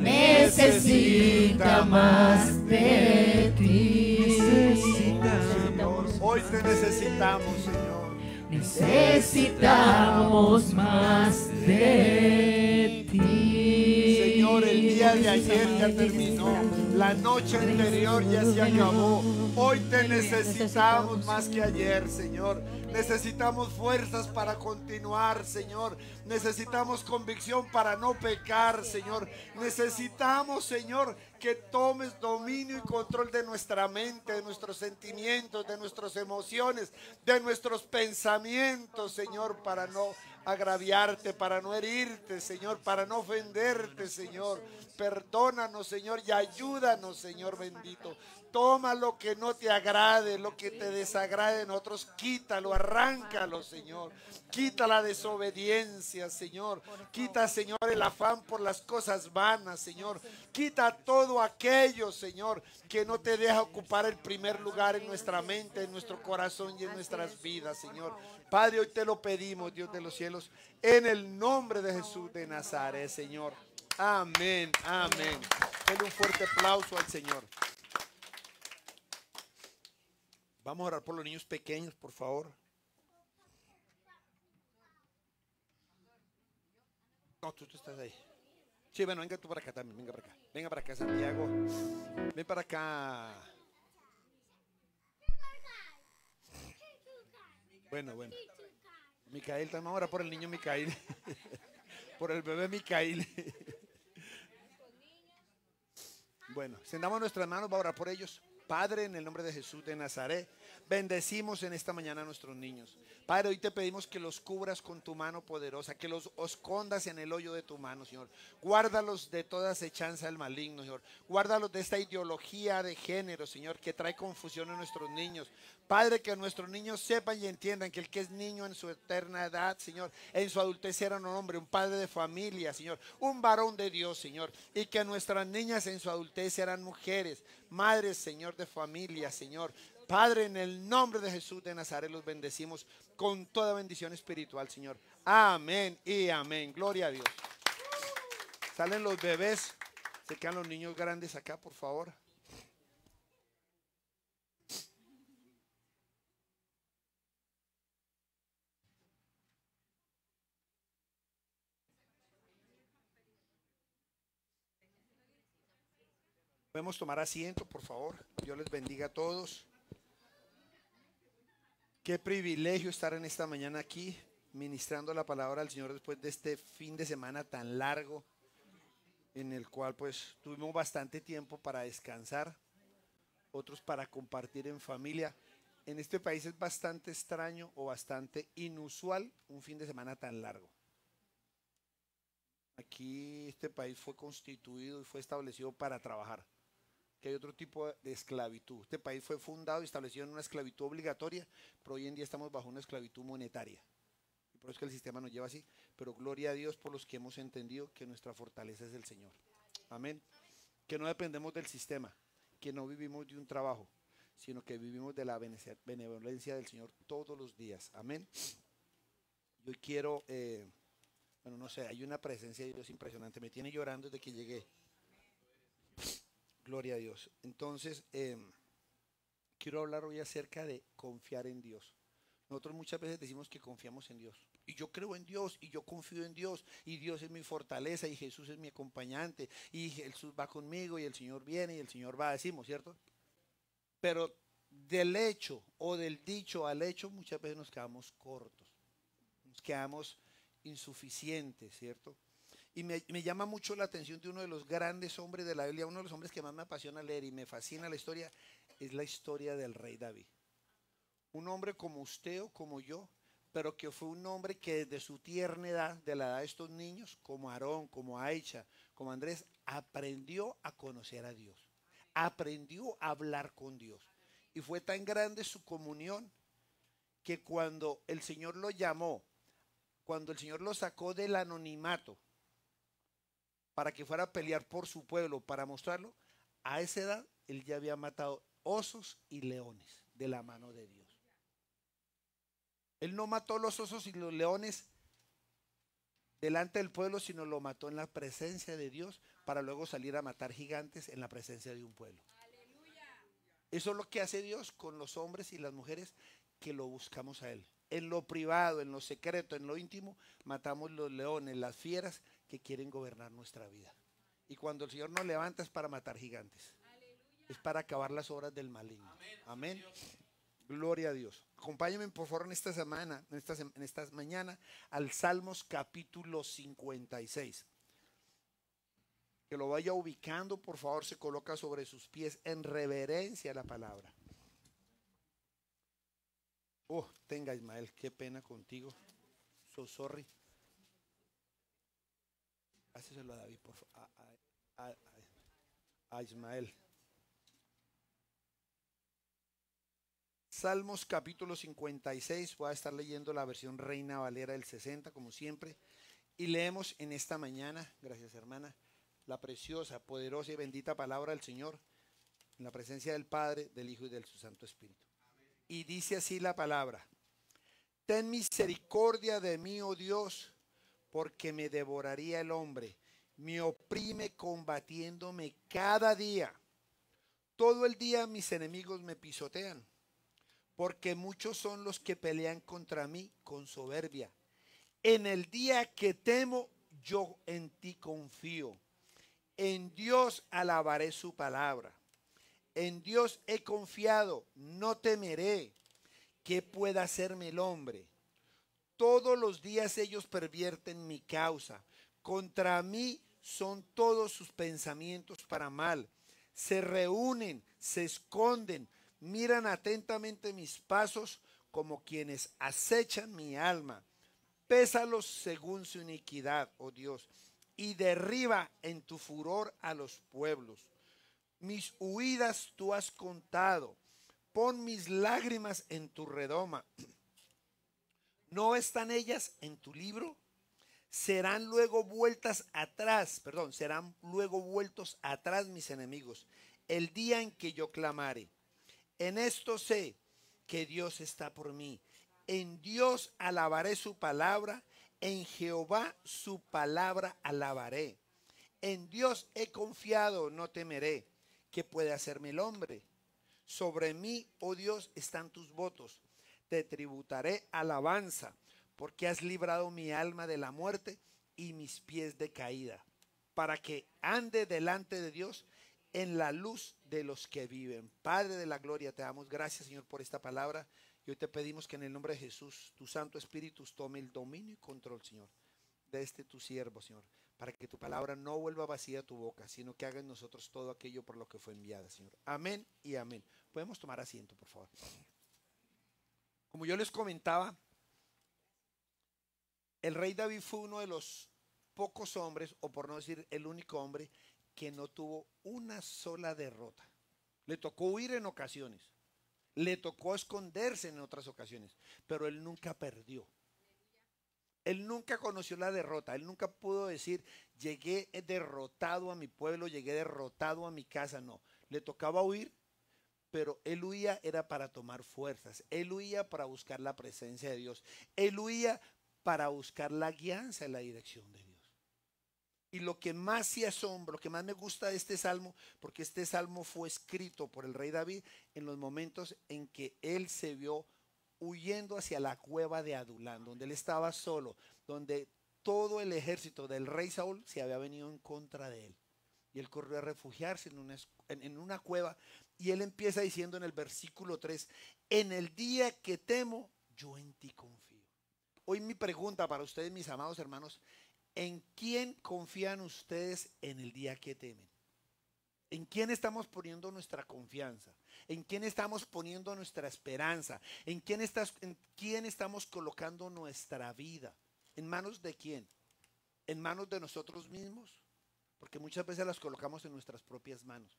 necesita más de ti. Señor, hoy te necesitamos, Señor. Necesitamos más de ti. Señor, el día de ayer ya terminó, la noche anterior ya se acabó. Hoy te necesitamos más que ayer, Señor. Necesitamos fuerzas para continuar, Señor. Necesitamos convicción para no pecar, Señor. Necesitamos, Señor, que tomes dominio y control de nuestra mente, de nuestros sentimientos, de nuestras emociones, de nuestros pensamientos, Señor, para no agraviarte, para no herirte, Señor, para no ofenderte, Señor. Perdónanos, Señor, y ayúdanos, Señor bendito. Toma lo que no te agrade, lo que te desagrade de nosotros, quítalo, arráncalo, Señor. Quita la desobediencia, Señor. Quita, Señor, el afán por las cosas vanas, Señor. Quita todo aquello, Señor, que no te deja ocupar el primer lugar en nuestra mente, en nuestro corazón y en nuestras vidas, Señor. Padre, hoy te lo pedimos, Dios de los cielos, en el nombre de Jesús de Nazaret, Señor. Amén, amén. Denle un fuerte aplauso al Señor. Vamos a orar por los niños pequeños, por favor. No, tú estás ahí. Sí, bueno, venga tú para acá también, venga para acá. Venga para acá, Santiago. Ven para acá. Bueno. Micael, también vamos a orar por el niño Micael. Por el bebé Micael. Bueno, extendamos nuestras manos, vamos a orar por ellos. Padre, en el nombre de Jesús de Nazaret, bendecimos en esta mañana a nuestros niños. Padre, hoy te pedimos que los cubras con tu mano poderosa, que los escondas en el hoyo de tu mano, Señor. Guárdalos de toda acechanza del maligno, Señor. Guárdalos de esta ideología de género, Señor, que trae confusión en nuestros niños. Padre, que nuestros niños sepan y entiendan que el que es niño en su eterna edad, Señor, en su adultez será un hombre, un padre de familia, Señor, un varón de Dios, Señor, y que nuestras niñas en su adultez serán mujeres, madres, Señor, de familia, Señor. Padre, en el nombre de Jesús de Nazaret los bendecimos con toda bendición espiritual, Señor. Amén y amén. Gloria a Dios. Salen los bebés, se quedan los niños grandes acá, por favor. Podemos tomar asiento, por favor. Dios les bendiga a todos. Qué privilegio estar en esta mañana aquí ministrando la palabra al Señor después de este fin de semana tan largo en el cual pues tuvimos bastante tiempo para descansar, otros para compartir en familia. En este país es bastante extraño o bastante inusual un fin de semana tan largo. Aquí este país fue constituido y fue establecido para trabajar, que hay otro tipo de esclavitud. Este país fue fundado y establecido en una esclavitud obligatoria, pero hoy en día estamos bajo una esclavitud monetaria. Y por eso es que el sistema nos lleva así. Pero gloria a Dios por los que hemos entendido que nuestra fortaleza es el Señor. Amén. Que no dependemos del sistema, que no vivimos de un trabajo, sino que vivimos de la benevolencia del Señor todos los días. Amén. Yo quiero, bueno, no sé, hay una presencia de Dios impresionante. Me tiene llorando desde que llegué. Gloria a Dios. Entonces, quiero hablar hoy acerca de confiar en Dios. Nosotros muchas veces decimos que confiamos en Dios. Y yo creo en Dios, y yo confío en Dios, y Dios es mi fortaleza, y Jesús es mi acompañante, y Jesús va conmigo, y el Señor viene, y el Señor va, decimos, ¿cierto? Pero del hecho o del dicho al hecho muchas veces nos quedamos cortos, nos quedamos insuficientes, ¿cierto? Y me llama mucho la atención de uno de los grandes hombres de la Biblia, uno de los hombres que más me apasiona leer y me fascina la historia, es la historia del rey David. Un hombre como usted o como yo, pero que fue un hombre que desde su tierna edad, de la edad de estos niños, como Aarón, como Aicha, como Andrés, aprendió a conocer a Dios, aprendió a hablar con Dios. Y fue tan grande su comunión que cuando el Señor lo llamó, cuando el Señor lo sacó del anonimato, para que fuera a pelear por su pueblo, para mostrarlo, a esa edad él ya había matado osos y leones de la mano de Dios. Él no mató los osos y los leones delante del pueblo, sino lo mató en la presencia de Dios para luego salir a matar gigantes en la presencia de un pueblo. Eso es lo que hace Dios con los hombres y las mujeres que lo buscamos a Él. En lo privado, en lo secreto, en lo íntimo, matamos los leones, las fieras que quieren gobernar nuestra vida. Y cuando el Señor nos levanta es para matar gigantes. Es para acabar las obras del maligno. Amén. Gloria a Dios. Acompáñenme por favor en esta semana, en esta mañana, al Salmos capítulo 56. Que lo vaya ubicando, por favor, se coloca sobre sus pies en reverencia a la palabra. Oh, tenga Ismael, qué pena contigo. So sorry. Hacéselo a David, por favor. A Ismael. Salmos capítulo 56, voy a estar leyendo la versión Reina Valera del 60, como siempre. Y leemos en esta mañana, gracias hermana, la preciosa, poderosa y bendita palabra del Señor, en la presencia del Padre, del Hijo y del su Santo Espíritu. Y dice así la palabra: ten misericordia de mí, oh Dios, porque me devoraría el hombre, me oprime combatiéndome cada día. Todo el día mis enemigos me pisotean, porque muchos son los que pelean contra mí con soberbia. En el día que temo, yo en ti confío. En Dios alabaré su palabra. En Dios he confiado, no temeré. ¿Qué pueda hacerme el hombre? Todos los días ellos pervierten mi causa. Contra mí son todos sus pensamientos para mal. Se reúnen, se esconden, miran atentamente mis pasos como quienes acechan mi alma. Pésalos según su iniquidad, oh Dios, y derriba en tu furor a los pueblos. Mis huidas tú has contado. Pon mis lágrimas en tu redoma. ¿No están ellas en tu libro? Serán luego vueltas atrás, serán luego vueltos atrás mis enemigos, el día en que yo clamare. En esto sé que Dios está por mí. En Dios alabaré su palabra, en Jehová su palabra alabaré. En Dios he confiado, no temeré. ¿Qué puede hacerme el hombre? Sobre mí, oh Dios, están tus votos. Te tributaré alabanza, porque has librado mi alma de la muerte y mis pies de caída, para que ande delante de Dios en la luz de los que viven. Padre de la gloria, te damos gracias, Señor, por esta palabra. Y hoy te pedimos que en el nombre de Jesús, tu Santo Espíritu tome el dominio y control, Señor, de tu siervo, Señor, para que tu palabra no vuelva vacía a tu boca, sino que haga en nosotros todo aquello por lo que fue enviada, Señor. Amén y amén. Podemos tomar asiento, por favor. Como yo les comentaba, el rey David fue uno de los pocos hombres, o por no decir el único hombre, que no tuvo una sola derrota. Le tocó huir en ocasiones, le tocó esconderse en otras ocasiones, pero él nunca perdió. Él nunca conoció la derrota, él nunca pudo decir, llegué derrotado a mi pueblo, llegué derrotado a mi casa. No, le tocaba huir, pero él huía era para tomar fuerzas, él huía para buscar la presencia de Dios, él huía para buscar la guianza y la dirección de Dios. Y lo que más se asombra, lo que más me gusta de este salmo, porque este salmo fue escrito por el rey David en los momentos en que él se vio huyendo hacia la cueva de Adulán, donde él estaba solo, donde todo el ejército del rey Saúl se había venido en contra de él. Y él corrió a refugiarse en una cueva, y él empieza diciendo en el versículo 3, en el día que temo, yo en ti confío. Hoy mi pregunta para ustedes, mis amados hermanos, ¿en quién confían ustedes en el día que temen? ¿En quién estamos poniendo nuestra confianza? ¿En quién estamos poniendo nuestra esperanza? ¿En quién estamos colocando nuestra vida? ¿En manos de quién? ¿En manos de nosotros mismos? Porque muchas veces las colocamos en nuestras propias manos,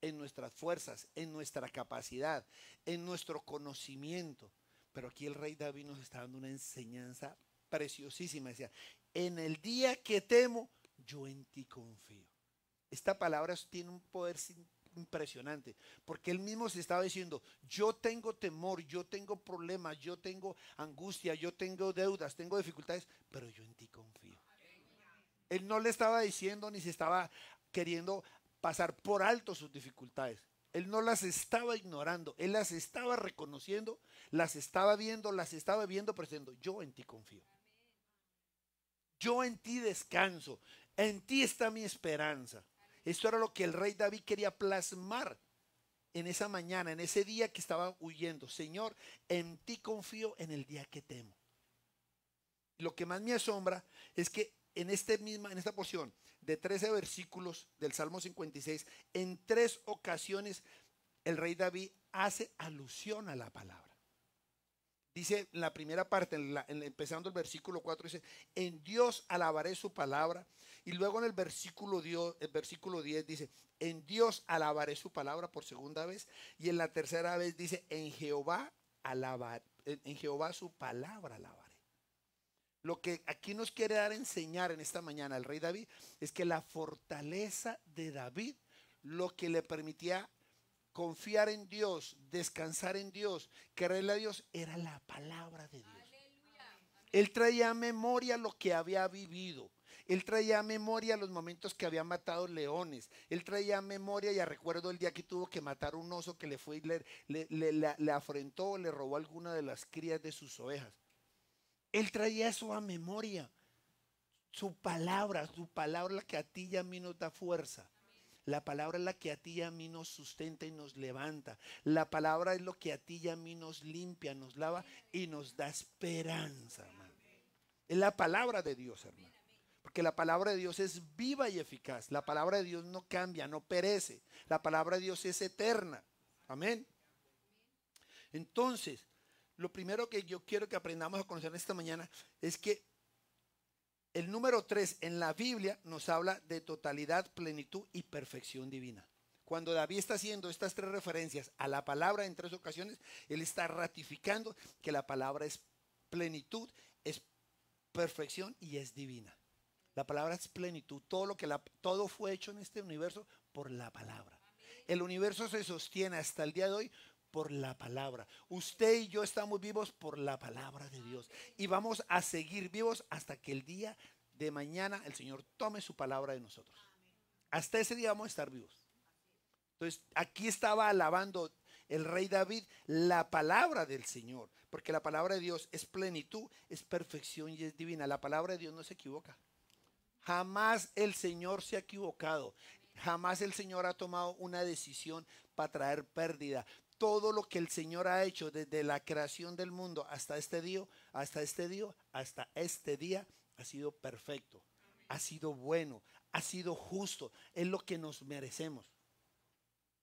en nuestras fuerzas, en nuestra capacidad, en nuestro conocimiento. Pero aquí el rey David nos está dando una enseñanza preciosísima. Decía, en el día que temo, yo en ti confío. Esta palabra tiene un poder impresionante, porque él mismo se estaba diciendo, yo tengo temor, yo tengo problemas, yo tengo angustia, yo tengo deudas, tengo dificultades, pero yo en ti confío. Él no le estaba diciendo ni se estaba queriendo pasar por alto sus dificultades. Él no las estaba ignorando, él las estaba reconociendo, las estaba viendo, pero diciendo, yo en ti confío. Yo en ti descanso, en ti está mi esperanza. Esto era lo que el rey David quería plasmar en esa mañana, en ese día que estaba huyendo. Señor, en ti confío en el día que temo. Lo que más me asombra es que en esta porción de 13 versículos del Salmo 56, en 3 ocasiones el rey David hace alusión a la palabra. Dice en la primera parte, empezando el versículo 4, dice, en Dios alabaré su palabra. Y luego en el versículo 10 dice, en Dios alabaré su palabra por segunda vez. Y en la tercera vez dice, en Jehová su palabra alabaré. Lo que aquí nos quiere dar a enseñar en esta mañana el rey David es que la fortaleza de David, lo que le permitía confiar en Dios, descansar en Dios, creerle a Dios, era la palabra de Dios. Él traía a memoria lo que había vivido. Él traía a memoria los momentos que había matado leones. Él traía a memoria, ya recuerdo el día que tuvo que matar un oso que le fue y le afrentó, le robó alguna de las crías de sus ovejas. Él traía eso a memoria. Su palabra es la que a ti y a mí nos da fuerza. La palabra es la que a ti y a mí nos sustenta y nos levanta. La palabra es lo que a ti y a mí nos limpia, nos lava y nos da esperanza, hermano. Es la palabra de Dios, hermano. Porque la palabra de Dios es viva y eficaz. La palabra de Dios no cambia, no perece. La palabra de Dios es eterna. Amén. Entonces, lo primero que yo quiero que aprendamos a conocer esta mañana es que el número 3 en la Biblia nos habla de totalidad, plenitud y perfección divina. Cuando David está haciendo estas 3 referencias a la palabra en 3 ocasiones, él está ratificando que la palabra es plenitud, es perfección y es divina. La palabra es plenitud. Todo fue hecho en este universo por la palabra. El universo se sostiene hasta el día de hoy por la palabra. Usted y yo estamos vivos por la palabra de Dios. Y vamos a seguir vivos hasta que el día de mañana el Señor tome su palabra de nosotros. Hasta ese día vamos a estar vivos. Entonces, aquí estaba alabando el rey David la palabra del Señor. Porque la palabra de Dios es plenitud, es perfección y es divina. La palabra de Dios no se equivoca. Jamás el Señor se ha equivocado. Jamás el Señor ha tomado una decisión para traer pérdida. Todo lo que el Señor ha hecho desde la creación del mundo hasta este día ha sido perfecto, ha sido bueno, ha sido justo. Es lo que nos merecemos.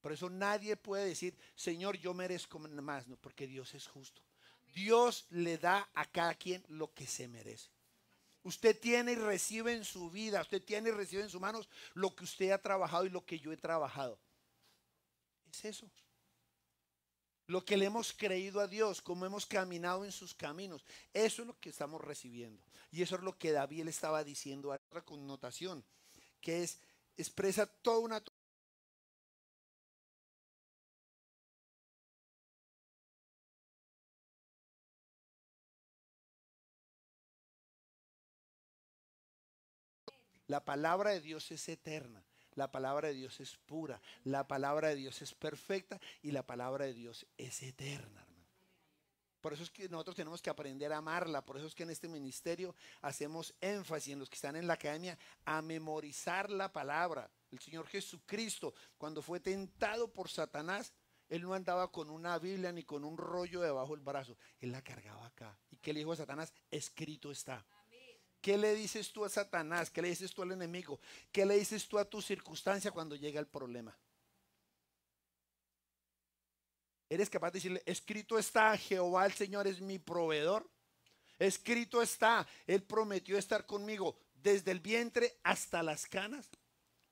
Por eso nadie puede decir, Señor, yo merezco más, no, porque Dios es justo. Dios le da a cada quien lo que se merece. Usted tiene y recibe en su vida, usted tiene y recibe en sus manos lo que usted ha trabajado y lo que yo he trabajado. Es eso. Lo que le hemos creído a Dios, cómo hemos caminado en sus caminos, eso es lo que estamos recibiendo. Y eso es lo que David le estaba diciendo a otra connotación, que expresa toda una... La palabra de Dios es eterna, la palabra de Dios es pura, la palabra de Dios es perfecta y la palabra de Dios es eterna, hermano. Por eso es que nosotros tenemos que aprender a amarla. Por eso es que en este ministerio hacemos énfasis en los que están en la academia a memorizar la palabra. El Señor Jesucristo, cuando fue tentado por Satanás, Él no andaba con una Biblia ni con un rollo debajo del brazo. Él la cargaba acá. ¿Y qué le dijo a Satanás? Escrito está. ¿Qué le dices tú a Satanás? ¿Qué le dices tú al enemigo? ¿Qué le dices tú a tu circunstancia cuando llega el problema? ¿Eres capaz de decirle, escrito está, Jehová el Señor es mi proveedor? Escrito está, Él prometió estar conmigo desde el vientre hasta las canas.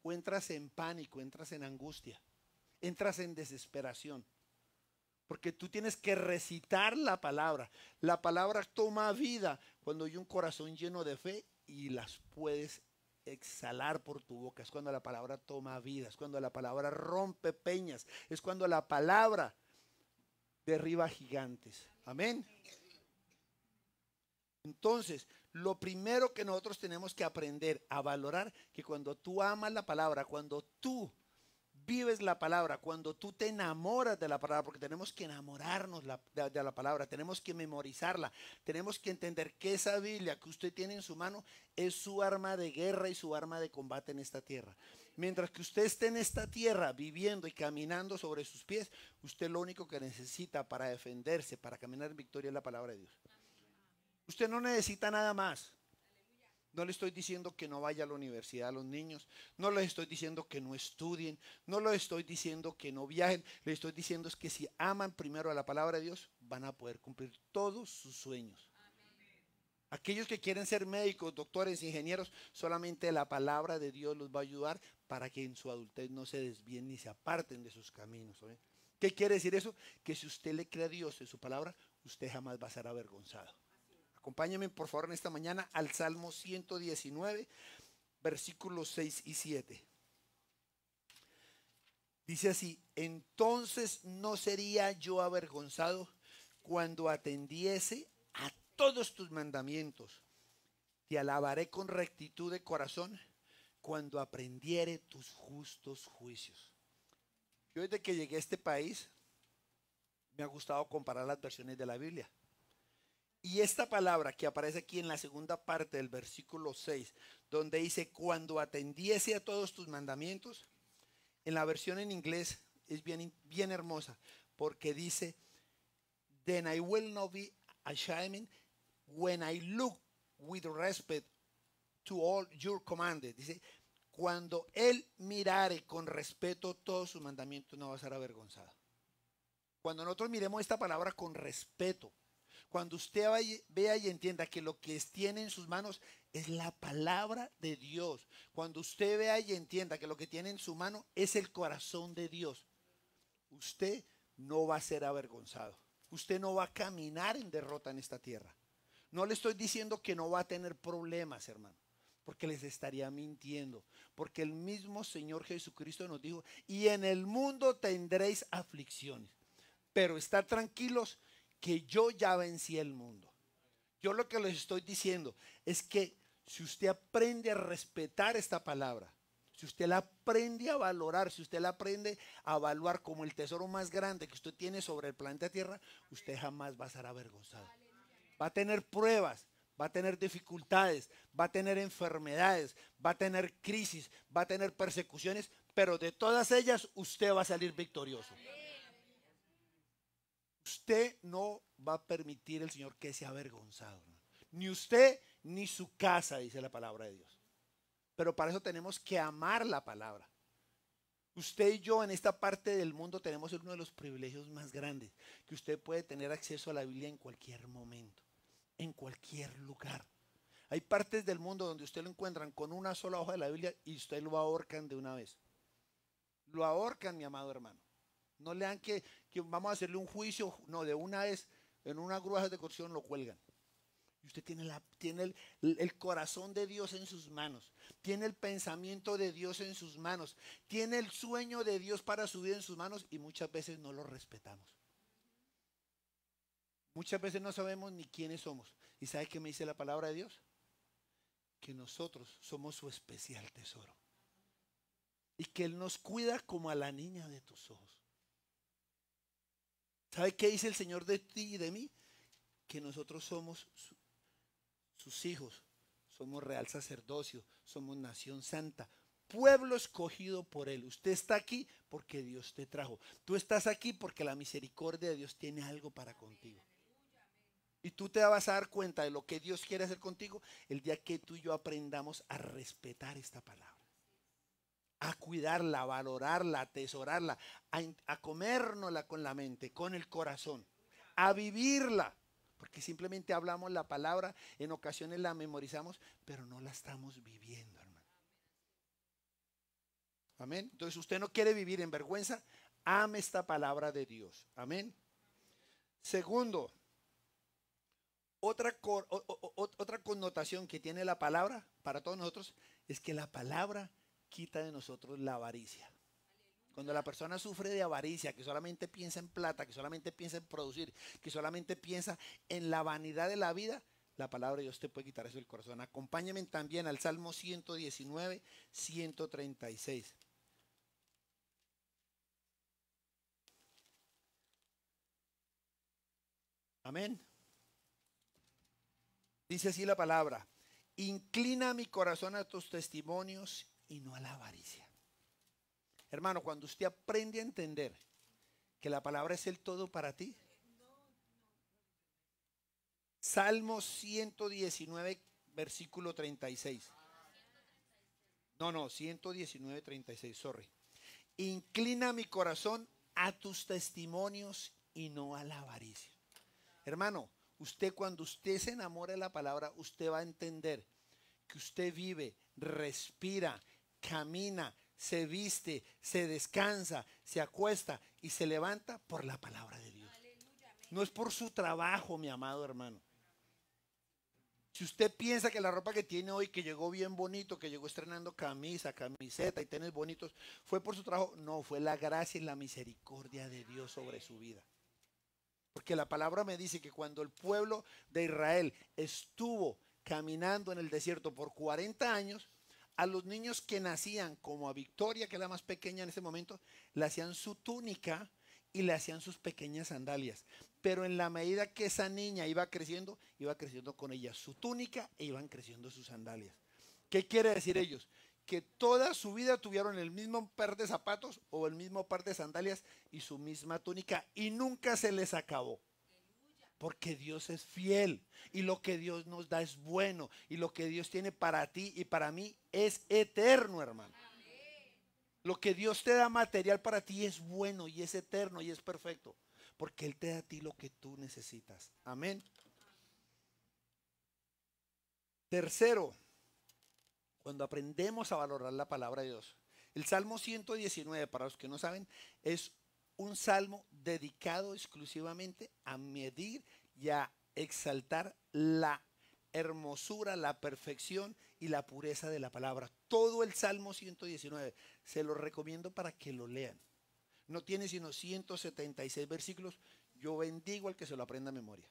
¿O entras en pánico, entras en angustia, entras en desesperación? Porque tú tienes que recitar la palabra. La palabra toma vida cuando hay un corazón lleno de fe y las puedes exhalar por tu boca. Es cuando la palabra toma vida, es cuando la palabra rompe peñas, es cuando la palabra derriba gigantes. Amén. Entonces, lo primero que nosotros tenemos que aprender a valorar, que cuando tú amas la palabra, cuando tú vives la palabra, cuando tú te enamoras de la palabra, porque tenemos que enamorarnos de la palabra, tenemos que memorizarla, tenemos que entender que esa Biblia que usted tiene en su mano es su arma de guerra y su arma de combate en esta tierra. Mientras que usted esté en esta tierra viviendo y caminando sobre sus pies, usted lo único que necesita para defenderse, para caminar en victoria es la palabra de Dios. Usted no necesita nada más. No le estoy diciendo que no vaya a la universidad a los niños, no les estoy diciendo que no estudien, no les estoy diciendo que no viajen, les estoy diciendo es que si aman primero a la palabra de Dios, van a poder cumplir todos sus sueños. Aquellos que quieren ser médicos, doctores, ingenieros, solamente la palabra de Dios los va a ayudar para que en su adultez no se desvíen ni se aparten de sus caminos. ¿Sabe? ¿Qué quiere decir eso? Que si usted le cree a Dios en su palabra, usted jamás va a ser avergonzado. Acompáñenme por favor en esta mañana al Salmo 119, versículos 6 y 7. Dice así: entonces no sería yo avergonzado cuando atendiese a todos tus mandamientos. Te alabaré con rectitud de corazón cuando aprendiere tus justos juicios. Yo desde que llegué a este país me ha gustado comparar las versiones de la Biblia. Y esta palabra que aparece aquí en la segunda parte del versículo 6, donde dice cuando atendiese a todos tus mandamientos, en la versión en inglés es bien hermosa, porque dice then I will not be ashamed when I look with respect to all your commandments. Dice, cuando él mirare con respeto todos sus mandamientos, no va a ser avergonzado. Cuando nosotros miremos esta palabra con respeto, cuando usted vea y entienda que lo que tiene en sus manos es la palabra de Dios, cuando usted vea y entienda que lo que tiene en su mano es el corazón de Dios, usted no va a ser avergonzado. Usted no va a caminar en derrota en esta tierra. No le estoy diciendo que no va a tener problemas, hermano, porque les estaría mintiendo. Porque el mismo Señor Jesucristo nos dijo, y en el mundo tendréis aflicciones, pero estad tranquilos que yo ya vencí el mundo. Yo lo que les estoy diciendo es que si usted aprende a respetar esta palabra, si usted la aprende a valorar, si usted la aprende a evaluar como el tesoro más grande que usted tiene sobre el planeta Tierra, usted jamás va a ser avergonzado. Va a tener pruebas, va a tener dificultades, va a tener enfermedades, va a tener crisis, va a tener persecuciones, pero de todas ellas usted va a salir victorioso. Usted no va a permitir el Señor que sea avergonzado, ¿no? Ni usted ni su casa, dice la palabra de Dios. Pero para eso tenemos que amar la palabra. Usted y yo en esta parte del mundo tenemos uno de los privilegios más grandes, que usted puede tener acceso a la Biblia en cualquier momento, en cualquier lugar. Hay partes del mundo donde usted lo encuentran con una sola hoja de la Biblia y usted lo ahorcan de una vez. Lo ahorcan, mi amado hermano. No le dan que vamos a hacerle un juicio, no, de una vez en una grúa de corrupción lo cuelgan. Y usted tiene el corazón de Dios en sus manos, tiene el pensamiento de Dios en sus manos, tiene el sueño de Dios para su vida en sus manos y muchas veces no lo respetamos. Muchas veces no sabemos ni quiénes somos. ¿Y sabe qué me dice la palabra de Dios? Que nosotros somos su especial tesoro y que Él nos cuida como a la niña de tus ojos. ¿Sabe qué dice el Señor de ti y de mí? Que nosotros somos sus hijos, somos real sacerdocio, somos nación santa, pueblo escogido por Él. Usted está aquí porque Dios te trajo. Tú estás aquí porque la misericordia de Dios tiene algo para contigo. Y tú te vas a dar cuenta de lo que Dios quiere hacer contigo el día que tú y yo aprendamos a respetar esta palabra, a cuidarla, a valorarla, a atesorarla, a comérnosla con la mente, con el corazón, a vivirla. Porque simplemente hablamos la palabra, en ocasiones la memorizamos, pero no la estamos viviendo, hermano. Amén. Entonces usted no quiere vivir en vergüenza, ame esta palabra de Dios. Amén. Segundo, otra connotación que tiene la palabra para todos nosotros es que la palabra quita de nosotros la avaricia. Cuando la persona sufre de avaricia, que solamente piensa en plata, que solamente piensa en producir, que solamente piensa en la vanidad de la vida, la palabra de Dios te puede quitar eso del corazón. Acompáñenme también al Salmo 119, 136. Amén. Dice así la palabra: inclina mi corazón a tus testimonios y no a la avaricia. Hermano, cuando usted aprende a entender que la palabra es el todo para ti. Salmo 119, versículo 36. No, 119, 36, sorry. Inclina mi corazón a tus testimonios y no a la avaricia. Hermano, usted cuando usted se enamora de la palabra, usted va a entender que usted vive, respira, camina, se viste, se descansa, se acuesta y se levanta por la palabra de Dios. No es por su trabajo, mi amado hermano. Si usted piensa que la ropa que tiene hoy, que llegó bien bonito, que llegó estrenando camisa, camiseta y tenis bonitos, fue por su trabajo, no, fue la gracia y la misericordia de Dios sobre su vida. Porque la palabra me dice que cuando el pueblo de Israel estuvo caminando en el desierto por 40 años, a los niños que nacían, como a Victoria, que era la más pequeña en ese momento, le hacían su túnica y le hacían sus pequeñas sandalias. Pero en la medida que esa niña iba creciendo con ella su túnica e iban creciendo sus sandalias. ¿Qué quiere decir ellos? Que toda su vida tuvieron el mismo par de zapatos o el mismo par de sandalias y su misma túnica y nunca se les acabó. Porque Dios es fiel y lo que Dios nos da es bueno y lo que Dios tiene para ti y para mí es eterno, hermano. Lo que Dios te da material para ti es bueno y es eterno y es perfecto, porque Él te da a ti lo que tú necesitas. Amén. Tercero, cuando aprendemos a valorar la palabra de Dios, el Salmo 119, para los que no saben, es un salmo dedicado exclusivamente a medir y a exaltar la hermosura, la perfección y la pureza de la palabra. Todo el Salmo 119, se lo recomiendo para que lo lean. No tiene sino 176 versículos. Yo bendigo al que se lo aprenda a memoria.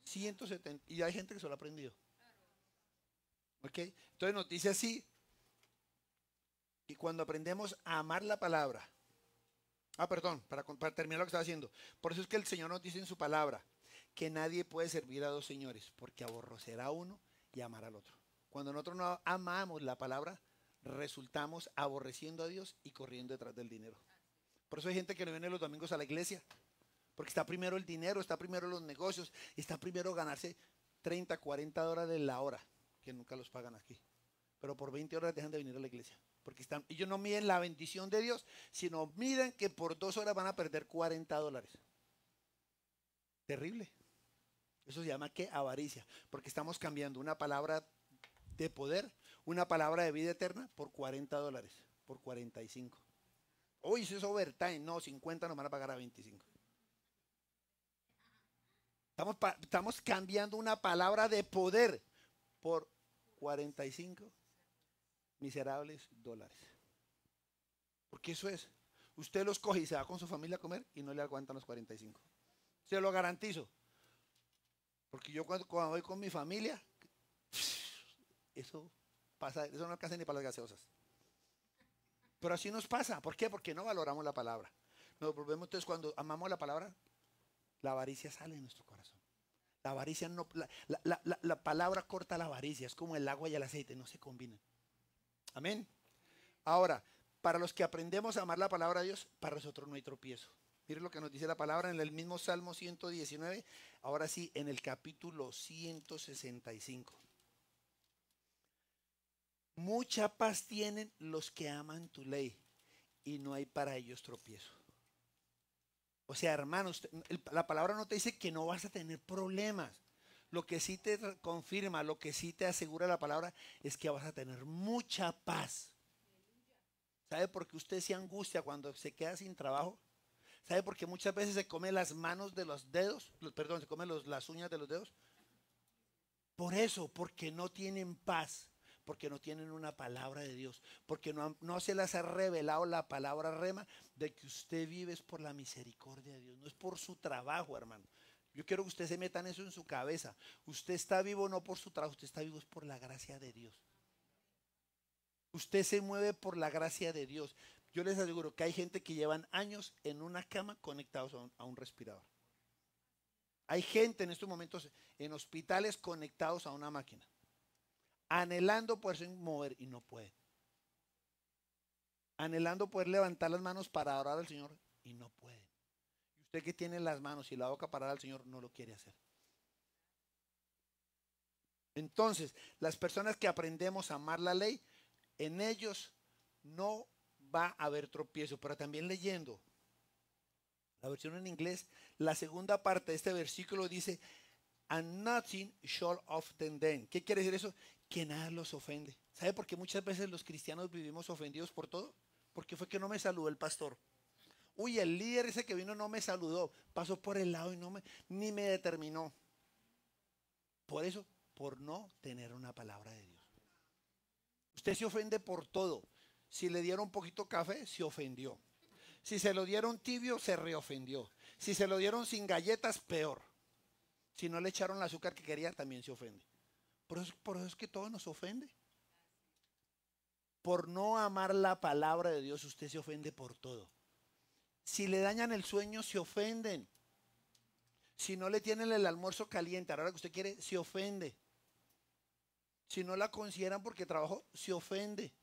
170, y hay gente que se lo ha aprendido. ¿Ok? Entonces nos dice así, y cuando aprendemos a amar la palabra, perdón, para terminar lo que estaba haciendo. Por eso es que el Señor nos dice en su palabra que nadie puede servir a dos señores, porque aborrecerá a uno y amar al otro. Cuando nosotros no amamos la palabra, resultamos aborreciendo a Dios y corriendo detrás del dinero. Por eso hay gente que no viene los domingos a la iglesia, porque está primero el dinero, está primero los negocios, está primero ganarse 30, 40 dólares la hora, que nunca los pagan aquí. Pero por 20 horas dejan de venir a la iglesia. Porque ellos no miden la bendición de Dios, sino miden que por 2 horas van a perder 40 dólares. Terrible. Eso se llama ¿qué? Avaricia. Porque estamos cambiando una palabra de poder, una palabra de vida eterna por 40 dólares, por 45. Hoy eso es overtime, no, 50 nos van a pagar a 25. Estamos cambiando una palabra de poder por 45 miserables dólares. Porque eso es. Usted los coge y se va con su familia a comer y no le aguantan los 45. Se lo garantizo. Porque yo cuando voy con mi familia, eso pasa, eso no alcanza ni para las gaseosas. Pero así nos pasa. ¿Por qué? Porque no valoramos la palabra. Nos volvemos entonces cuando amamos la palabra, la avaricia sale de nuestro corazón. La avaricia no, la palabra corta la avaricia, es como el agua y el aceite, no se combinan. Amén. Ahora, para los que aprendemos a amar la palabra de Dios, para nosotros no hay tropiezo. Miren lo que nos dice la palabra en el mismo Salmo 119, ahora sí, en el capítulo 165. Mucha paz tienen los que aman tu ley y no hay para ellos tropiezo. O sea, hermanos, la palabra no te dice que no vas a tener problemas. Lo que sí te confirma, lo que sí te asegura la palabra es que vas a tener mucha paz. ¿Sabe por qué usted se angustia cuando se queda sin trabajo? ¿Sabe por qué muchas veces se come las manos de los dedos? Perdón, se come las uñas de los dedos. Por eso, porque no tienen paz, porque no tienen una palabra de Dios, porque no se les ha revelado la palabra rema de que usted vive es por la misericordia de Dios, no es por su trabajo, hermano. Yo quiero que usted se meta en eso en su cabeza. Usted está vivo no por su trabajo, usted está vivo es por la gracia de Dios. Usted se mueve por la gracia de Dios. Yo les aseguro que hay gente que llevan años en una cama conectados a un respirador. Hay gente en estos momentos en hospitales conectados a una máquina, anhelando poderse mover y no pueden. Anhelando poder levantar las manos para adorar al Señor y no pueden. Y usted que tiene las manos y la boca para adorar al Señor no lo quiere hacer. Entonces, las personas que aprendemos a amar la ley, en ellos no va a haber tropiezo. Pero también leyendo la versión en inglés, la segunda parte de este versículo dice, and nothing shall offend them. ¿Qué quiere decir eso? Que nada los ofende. ¿Sabe por qué muchas veces los cristianos vivimos ofendidos por todo? Porque fue que no me saludó el pastor. Uy, el líder ese que vino no me saludó. Pasó por el lado y ni me determinó. Por eso, por no tener una palabra de Dios. Usted se ofende por todo. Si le dieron un poquito café, se ofendió. Si se lo dieron tibio, se reofendió. Si se lo dieron sin galletas, peor. Si no le echaron el azúcar que quería, también se ofende. Por eso es que todo nos ofende. Por no amar la palabra de Dios, usted se ofende por todo. Si le dañan el sueño, se ofenden. Si no le tienen el almuerzo caliente a la hora que usted quiere, se ofende. Si no la consideran porque trabajó, se ofende.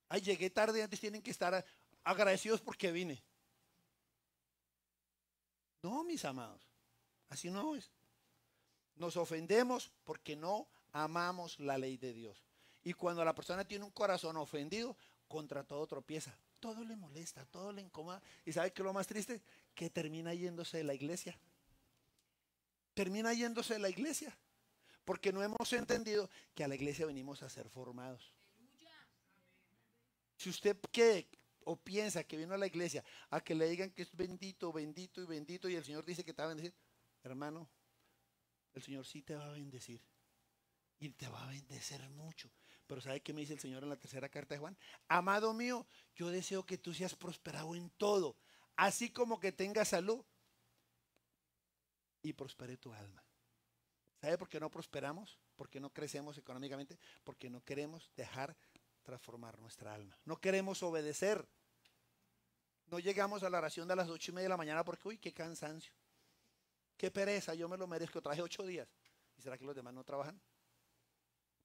Ay, llegué tarde, antes tienen que estar agradecidos porque vine. No, mis amados, así no es. Nos ofendemos porque no amamos la ley de Dios. Y cuando la persona tiene un corazón ofendido, contra todo tropieza. Todo le molesta, todo le incomoda. ¿Y sabe qué es lo más triste? Que termina yéndose de la iglesia. Termina yéndose de la iglesia. Porque no hemos entendido que a la iglesia venimos a ser formados. Si usted cree o piensa que vino a la iglesia a que le digan que es bendito, bendito y bendito y el Señor dice que te va a bendecir, hermano, el Señor sí te va a bendecir y te va a bendecer mucho. Pero ¿sabe qué me dice el Señor en la tercera carta de Juan? Amado mío, yo deseo que tú seas prosperado en todo, así como que tengas salud y prospere tu alma. ¿Sabe por qué no prosperamos? ¿Por qué no crecemos económicamente? Porque no queremos dejar transformar nuestra alma. No queremos obedecer. No llegamos a la oración de las 8:30 de la mañana porque, uy, qué cansancio. Qué pereza, yo me lo merezco. Traje 8 días. ¿Y será que los demás no trabajan?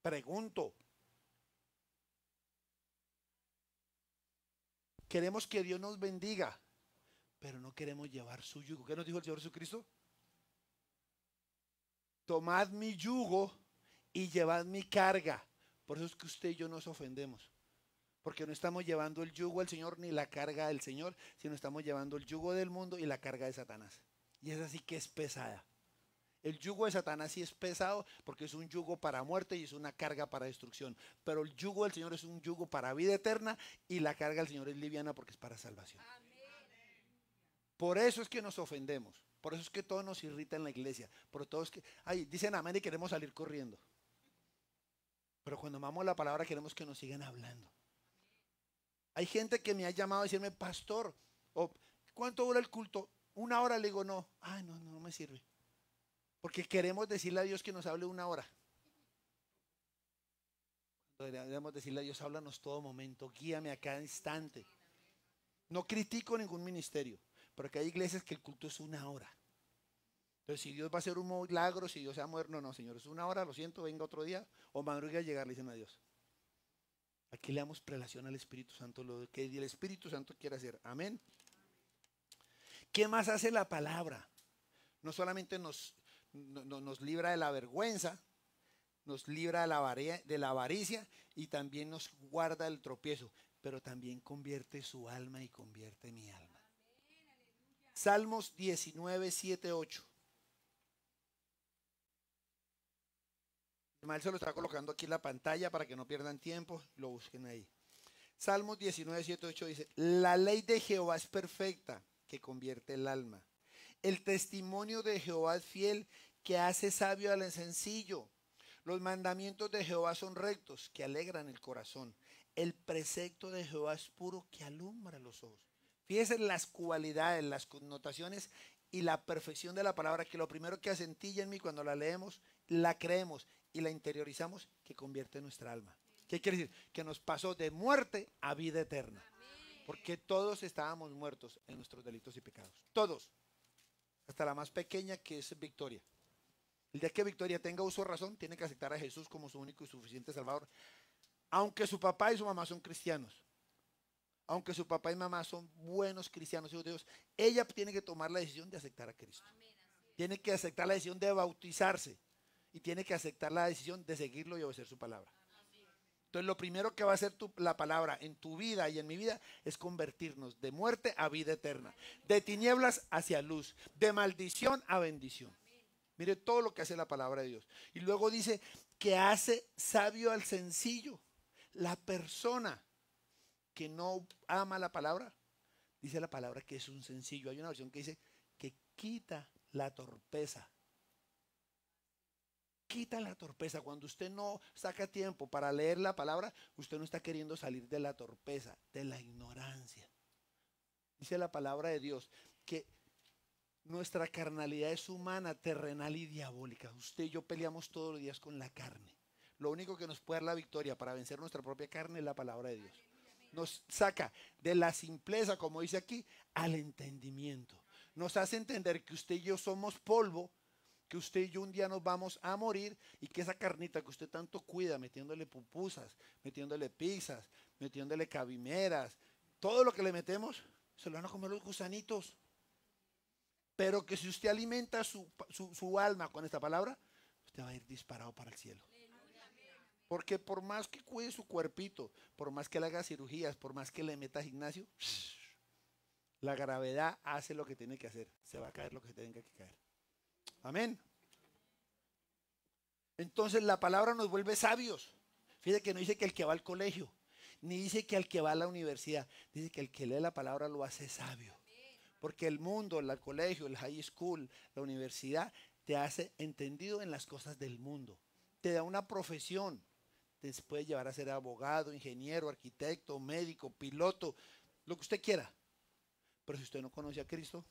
Pregunto. Queremos que Dios nos bendiga, pero no queremos llevar su yugo. ¿Qué nos dijo el Señor Jesucristo? Tomad mi yugo y llevad mi carga. Por eso es que usted y yo nos ofendemos. Porque no estamos llevando el yugo al Señor ni la carga del Señor, sino estamos llevando el yugo del mundo y la carga de Satanás. Y esa sí que es pesada. El yugo de Satanás sí es pesado porque es un yugo para muerte y es una carga para destrucción. Pero el yugo del Señor es un yugo para vida eterna y la carga del Señor es liviana porque es para salvación. Por eso es que nos ofendemos. Por eso es que todo nos irrita en la iglesia. Por todo es que, ay, dicen amén y queremos salir corriendo. Pero cuando amamos la palabra queremos que nos sigan hablando. Hay gente que me ha llamado a decirme, pastor, ¿cuánto dura el culto? 1 hora. Le digo, no. Ay, no me sirve. Porque queremos decirle a Dios que nos hable 1 hora. Debemos decirle a Dios, háblanos todo momento, guíame a cada instante. No critico ningún ministerio, pero que hay iglesias que el culto es 1 hora. Entonces, si Dios va a hacer un milagro, si Dios se va a mover, no, Señor, es 1 hora, lo siento, venga otro día, o madrugue a llegar, le dicen a Dios. Aquí le damos prelación al Espíritu Santo, lo que el Espíritu Santo quiere hacer. Amén. ¿Qué más hace la palabra? No solamente nos libra de la vergüenza, nos libra de la avaricia y también nos guarda del tropiezo, pero también convierte su alma y convierte mi alma. Salmos 19, 7, 8. Ismael se lo está colocando aquí en la pantalla para que no pierdan tiempo, lo busquen ahí. Salmos 19, 7, 8 dice, la ley de Jehová es perfecta, que convierte el alma. El testimonio de Jehová es fiel, que hace sabio al sencillo. Los mandamientos de Jehová son rectos, que alegran el corazón. El precepto de Jehová es puro, que alumbra los ojos. Fíjense las cualidades, las connotaciones y la perfección de la palabra, que lo primero que hace en ti y en mí cuando la leemos, la creemos y la interiorizamos, que convierte nuestra alma. ¿Qué quiere decir? Que nos pasó de muerte a vida eterna. Porque todos estábamos muertos en nuestros delitos y pecados. Todos. Hasta la más pequeña, que es Victoria. El día que Victoria tenga uso de razón, tiene que aceptar a Jesús como su único y suficiente Salvador. Aunque su papá y su mamá son cristianos. Aunque su papá y mamá son buenos cristianos, hijos de Dios, ella tiene que tomar la decisión de aceptar a Cristo. Tiene que aceptar la decisión de bautizarse. Y tiene que aceptar la decisión de seguirlo y obedecer su palabra. Entonces lo primero que va a hacer la palabra en tu vida y en mi vida es convertirnos de muerte a vida eterna, de tinieblas hacia luz, de maldición a bendición. Mire todo lo que hace la palabra de Dios. Y luego dice que hace sabio al sencillo. La persona que no ama la palabra, dice la palabra que es un sencillo. Hay una versión que dice que quita la torpeza. Quita la torpeza. Cuando usted no saca tiempo para leer la palabra, usted no está queriendo salir de la torpeza, de la ignorancia. Dice la palabra de Dios que nuestra carnalidad es humana, terrenal y diabólica. Usted y yo peleamos todos los días con la carne. Lo único que nos puede dar la victoria para vencer nuestra propia carne es la palabra de Dios. Nos saca de la simpleza, como dice aquí, al entendimiento. Nos hace entender que usted y yo somos polvo, que usted y yo un día nos vamos a morir y que esa carnita que usted tanto cuida, metiéndole pupusas, metiéndole pizzas, metiéndole cabimeras, todo lo que le metemos, se lo van a comer los gusanitos. Pero que si usted alimenta su alma con esta palabra, usted va a ir disparado para el cielo. Porque por más que cuide su cuerpito, por más que le haga cirugías, por más que le meta gimnasio, la gravedad hace lo que tiene que hacer. Se va a caer lo que tenga que caer. Amén. Entonces la palabra nos vuelve sabios. Fíjate que no dice que el que va al colegio, ni dice que el que va a la universidad, dice que el que lee la palabra lo hace sabio. Porque el mundo, el colegio, el high school, la universidad, te hace entendido en las cosas del mundo. Te da una profesión. Te puede llevar a ser abogado, ingeniero, arquitecto, médico, piloto, lo que usted quiera. Pero si usted no conoce a Cristo,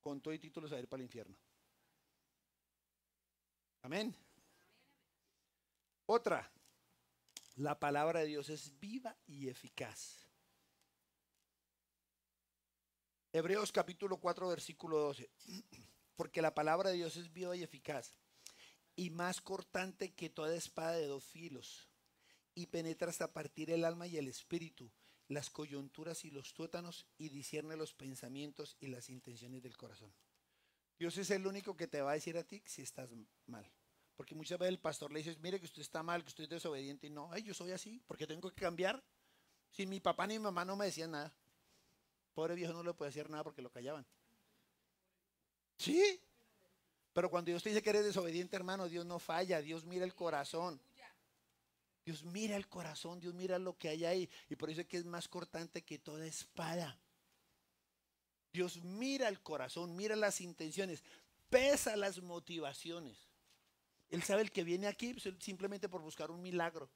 con todo y títulos va a ir para el infierno. Amén. Otra, la palabra de Dios es viva y eficaz. Hebreos capítulo 4 versículo 12. Porque la palabra de Dios es viva y eficaz y más cortante que toda espada de dos filos y penetra hasta partir el alma y el espíritu, las coyunturas y los tuétanos y discierne los pensamientos y las intenciones del corazón. Dios es el único que te va a decir a ti si estás mal. Porque muchas veces el pastor le dice, mire que usted está mal, que usted es desobediente. Y no, ay, yo soy así, porque tengo que cambiar. Si mi papá ni mi mamá no me decían nada. Pobre viejo no le puede decir nada porque lo callaban. Sí. Pero cuando Dios te dice que eres desobediente, hermano, Dios no falla. Dios mira el corazón. Dios mira el corazón, Dios mira lo que hay ahí. Y por eso es que es más cortante que toda espada. Dios mira el corazón, mira las intenciones, pesa las motivaciones. Él sabe el que viene aquí pues, simplemente por buscar un milagro.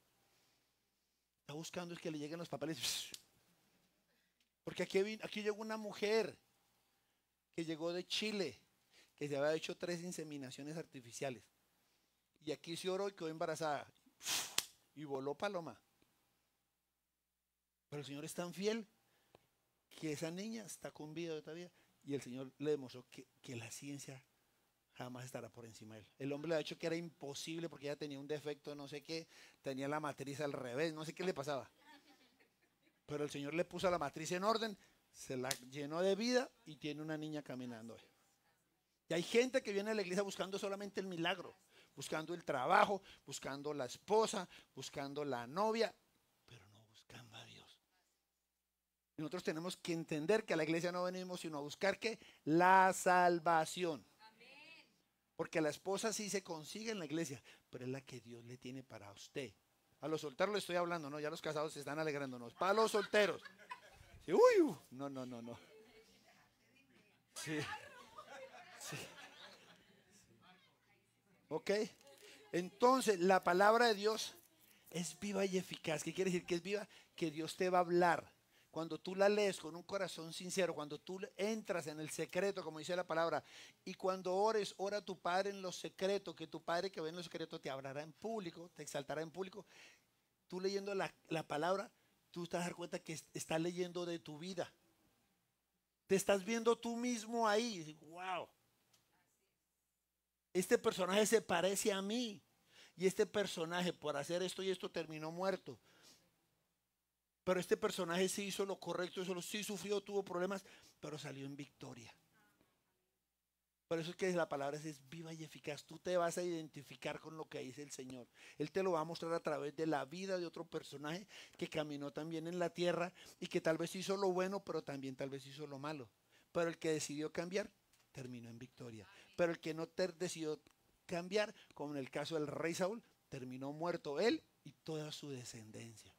Está buscando es que le lleguen los papeles. Porque aquí llegó una mujer que llegó de Chile, que se había hecho 3 inseminaciones artificiales. Y aquí se oró y quedó embarazada. Y voló paloma. Pero el Señor es tan fiel que esa niña está con vida todavía. Y el Señor le demostró que la ciencia jamás estará por encima de él. El hombre le ha dicho que era imposible porque ella tenía un defecto, no sé qué, tenía la matriz al revés, no sé qué le pasaba. Pero el Señor le puso la matriz en orden, se la llenó de vida y tiene una niña caminando hoy. Y hay gente que viene a la iglesia buscando solamente el milagro, buscando el trabajo, buscando la esposa, buscando la novia, pero no buscando a Dios. Y nosotros tenemos que entender que a la iglesia no venimos sino a buscar ¿qué? La salvación. Porque la esposa sí se consigue en la iglesia, pero es la que Dios le tiene para usted. A los solteros le estoy hablando, ¿no? Ya los casados se están alegrándonos. Para los solteros. Sí, uy, no. Sí. Sí. Ok. Entonces, la palabra de Dios es viva y eficaz. ¿Qué quiere decir que es viva? Que Dios te va a hablar, cuando tú la lees con un corazón sincero, cuando tú entras en el secreto, como dice la palabra, y cuando ores, ora a tu Padre en lo secreto, que tu Padre que ve en lo secreto te hablará en público, te exaltará en público. Tú leyendo la palabra, tú te vas a dar cuenta que estás leyendo de tu vida. Te estás viendo tú mismo ahí. Wow. Este personaje se parece a mí. Y este personaje por hacer esto y esto terminó muerto. Pero este personaje sí hizo lo correcto, sí sufrió, tuvo problemas, pero salió en victoria. Por eso es que la palabra es viva y eficaz. Tú te vas a identificar con lo que dice el Señor. Él te lo va a mostrar a través de la vida de otro personaje que caminó también en la tierra y que tal vez hizo lo bueno, pero también tal vez hizo lo malo. Pero el que decidió cambiar, terminó en victoria. Pero el que no decidió cambiar, como en el caso del rey Saúl, terminó muerto él y toda su descendencia.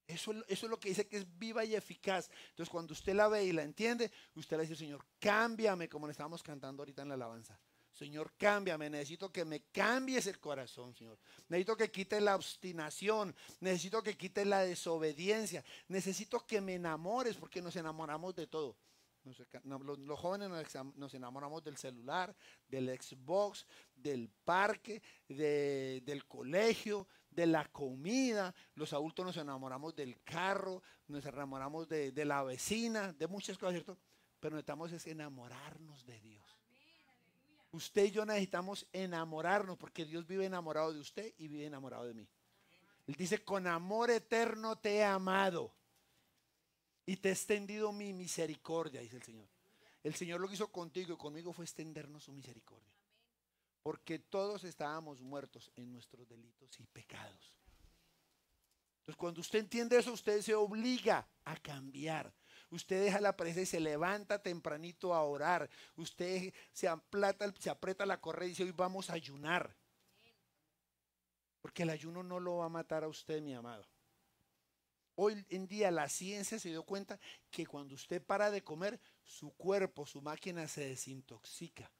Eso es lo que dice que es viva y eficaz. Entonces cuando usted la ve y la entiende, usted le dice, Señor, cámbiame, como le estábamos cantando ahorita en la alabanza. Señor, cámbiame, necesito que me cambies el corazón, Señor. Necesito que quite la obstinación, necesito que quite la desobediencia, necesito que me enamores, porque nos enamoramos de todo. Los jóvenes nos enamoramos del celular, del Xbox, del parque, del colegio, de la comida. Los adultos nos enamoramos del carro, nos enamoramos de la vecina, de muchas cosas, ¿cierto? Pero necesitamos es enamorarnos de Dios. Usted y yo necesitamos enamorarnos porque Dios vive enamorado de usted y vive enamorado de mí. Él dice, con amor eterno te he amado y te he extendido mi misericordia, dice el Señor. El Señor lo que hizo contigo y conmigo fue extendernos su misericordia. Porque todos estábamos muertos en nuestros delitos y pecados. Entonces cuando usted entiende eso, usted se obliga a cambiar. Usted deja la pereza y se levanta tempranito a orar. Usted se aprieta la correa y dice, hoy vamos a ayunar. Porque el ayuno no lo va a matar a usted, mi amado. Hoy en día la ciencia se dio cuenta que cuando usted para de comer, su cuerpo, su máquina se desintoxica.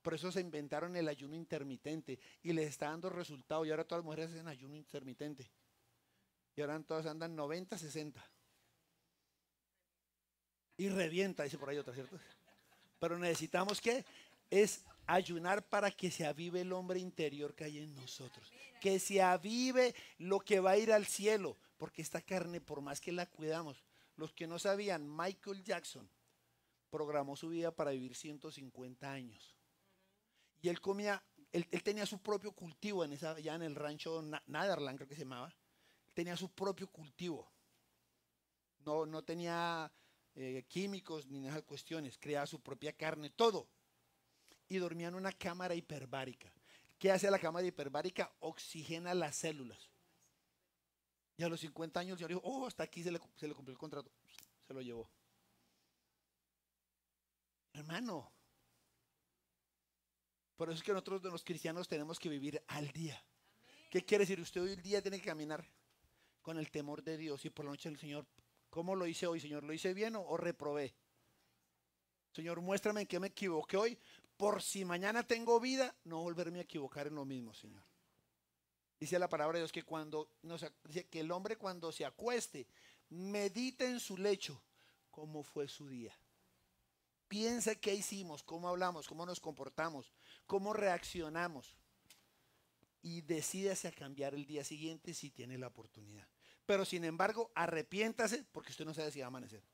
Por eso se inventaron el ayuno intermitente y les está dando resultado. Y ahora todas las mujeres hacen ayuno intermitente. Y ahora todas andan 90, 60. Y revienta, dice por ahí otra, ¿cierto? Pero necesitamos que es ayunar para que se avive el hombre interior que hay en nosotros. Que se avive lo que va a ir al cielo. Porque esta carne, por más que la cuidamos, los que no sabían, Michael Jackson programó su vida para vivir 150 años. Y él comía, él tenía su propio cultivo ya en el rancho Netherland, creo que se llamaba. Tenía su propio cultivo. No tenía químicos ni nada de cuestiones. Creaba su propia carne, todo. Y dormía en una cámara hiperbárica. ¿Qué hace la cámara hiperbárica? Oxigena las células. Y a los 50 años yo dijo, oh, hasta aquí se le cumplió el contrato. Se lo llevó. Hermano. Por eso es que nosotros los cristianos tenemos que vivir al día. ¿Qué quiere decir? Usted hoy el día tiene que caminar con el temor de Dios y por la noche el Señor, ¿cómo lo hice hoy, Señor? ¿Lo hice bien o reprobé? Señor, muéstrame en qué me equivoqué hoy, por si mañana tengo vida, no volverme a equivocar en lo mismo, Señor. Dice la palabra de Dios que dice que el hombre cuando se acueste, medite en su lecho cómo fue su día. Piensa qué hicimos, cómo hablamos, cómo nos comportamos, cómo reaccionamos. Y decídase a cambiar el día siguiente si tiene la oportunidad. Pero sin embargo, arrepiéntase porque usted no sabe si va a amanecer.